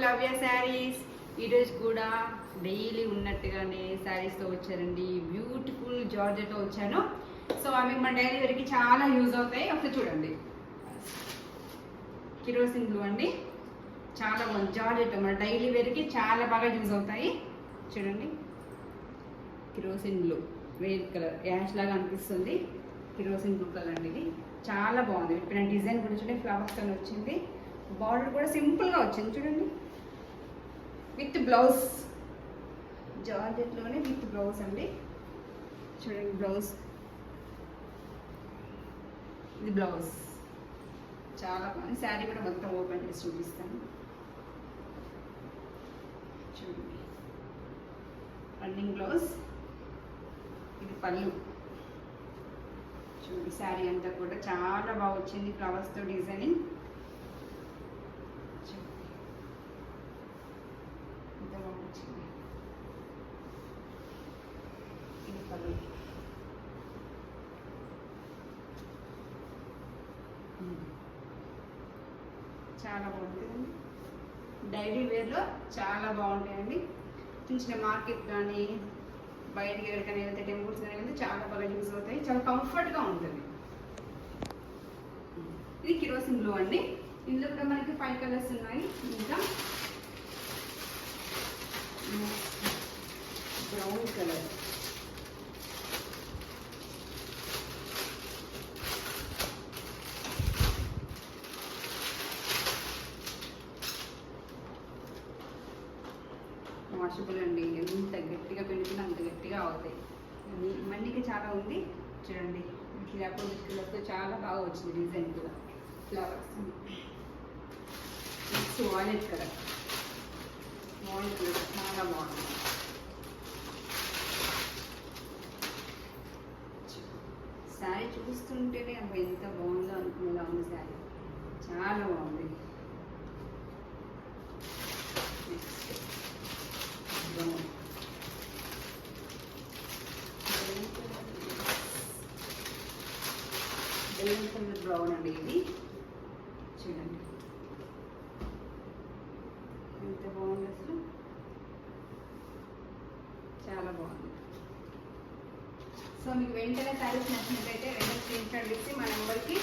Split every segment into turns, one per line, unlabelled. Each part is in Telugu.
శ్రావ్య శారీస్. ఈరోజు కూడా డైలీ ఉన్నట్టుగానే శారీస్తో వచ్చారండి. బ్యూటిఫుల్ జార్జెట్తో వచ్చాను. సో అవి మన డైలీ వేర్కి చాలా యూజ్ అవుతాయి. ఒకసారి చూడండి, కిరోసిన్ బ్లూ అండి, చాలా బాగుంది. జార్జెట్ మన డైలీ వేర్కి చాలా బాగా యూజ్ అవుతాయి. చూడండి, కిరోసిన్ బ్లూ, వేర్ కలర్ యాష్ లాగా అనిపిస్తుంది. కిరోసిన్ బ్లూ కలర్ అండి, ఇది చాలా బాగుంది. ఇప్పుడు డిజైన్ కూడా చూడండి, ఫ్లవర్స్తో వచ్చింది. బార్డర్ కూడా సింపుల్గా వచ్చింది చూడండి, విత్ బ్లౌజ్. జార్జెట్లోనే విత్ బ్లౌజ్ అండి. చూడండి బ్లౌజ్, ఇది బ్లౌజ్ చాలా బాగుంది. శారీ కూడా మొత్తం ఓపెన్ చేసి చూపిస్తాను చూడండి. రన్నింగ్ బ్లౌజ్, ఇది పళ్ళు. చూడండి శారీ అంతా కూడా చాలా బాగా వచ్చింది, ఫ్లవర్స్తో డిజైనింగ్. ఎంత బాగా వచ్చింది. ఇది పళ్ళు. చాలా బాగుంటుందండి. డైలీ వేర్లో చాలా బాగుంటాయండి. చిన్న చిన్న మార్కెట్ కానీ బయటికి ఎవరికైనా వెళ్తే టెంపుల్స్ కానీ వెళ్తే చాలా బాగా యూజ్ అవుతాయి. చాలా కంఫర్ట్గా ఉంటుంది. ఇది కిరోసిన్ బ్లూ అండి. ఇందులో కూడా మనకి 5 కలర్స్ ఉన్నాయి. ఇంకా బ్రౌన్ కలర్, వాషబుల్ అండి. ఎంత గట్టిగా పెంచుకున్నా అంత గట్టిగా అవుతాయి. మన్నిక చాలా ఉంది చూడండి. అపోజిట్ చాలా బాగా వచ్చింది డిజైన్ కూడా, flowers. Next violet colour, violet colour చాలా బాగుంది. శారీ చూస్తుంటేనే అబ్బా ఎంత బాగుందో అనుకునేలా ఉంది. శారీ చాలా బాగుంది. బ్రౌన్ అండి, ఇది చూడండి ఎంత బాగుంది. అసలు చాలా బాగుంది. సో మీకు వెంటనే శారీస్ నచ్చినట్టయితే వెంటనే స్క్రీన్ షాట్ తీసి మా నెంబర్కి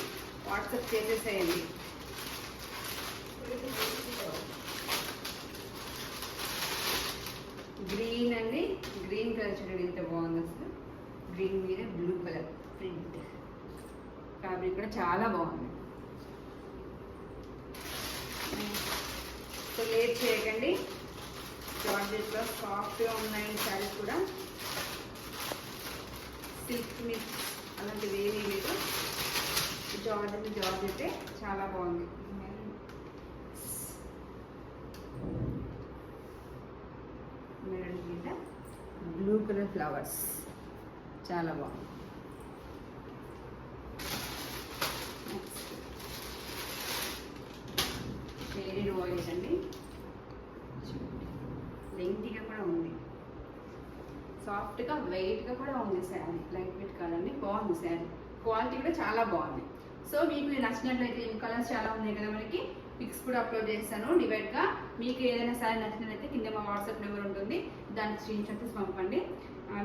వాట్సాప్ చేసేసేయండి. గ్రీన్ అండి, గ్రీన్ కలర్ చూడండి ఎంత బాగుంది. అసలు గ్రీన్ మీద బ్లూ కలర్ ప్రింట్, ఫ్యాబ్రిక్ కూడా చాలా బాగుంది. సో లేట్ చేయకండి, జార్జెట్లో సాఫ్ట్గా ఉన్నాయి శారీస్ కూడా. సిల్క్ మిక్స్ అలాంటివి ఏమీ లేదు. జార్జెట్ చాలా బాగుంది. మెరూన్ మీద బ్లూ కలర్ ఫ్లవర్స్ చాలా బాగుంది. వెరీ వాయిస్ అండి, లెంగ్తీగా కూడా ఉంది, సాఫ్ట్గా వెయిట్గా కూడా ఉంది. శారీ లైట్ వెయిట్ కాదండి, బాగుంది. శారీ క్వాలిటీ కూడా చాలా బాగుంది. సో మీకు నచ్చినట్లయితే ఈ కలర్స్ చాలా ఉన్నాయి కదా, మనకి పిక్స్ కూడా అప్లోడ్ చేస్తాను డివైడ్గా. మీకు ఏదైనా శారీ నచ్చినట్లయితే కింద మా వాట్సాప్ నెంబర్ ఉంటుంది, దానికి స్క్రీన్ షాట్ తీసి పంపండి.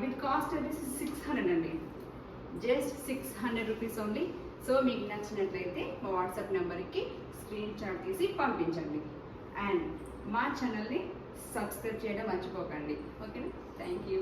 విత్ కాస్ట్ వచ్చేసి 600 అండి, జస్ట్ 600 రూపీస్ ఓన్లీ. సో మీకు నచ్చినట్లయితే మా వాట్సాప్ నెంబర్కి స్క్రీన్ షాట్ తీసి పంపించండి. అండ్ మా ఛానల్ని సబ్స్క్రైబ్ చేయడం మర్చిపోకండి. ఓకేనా? Thank you.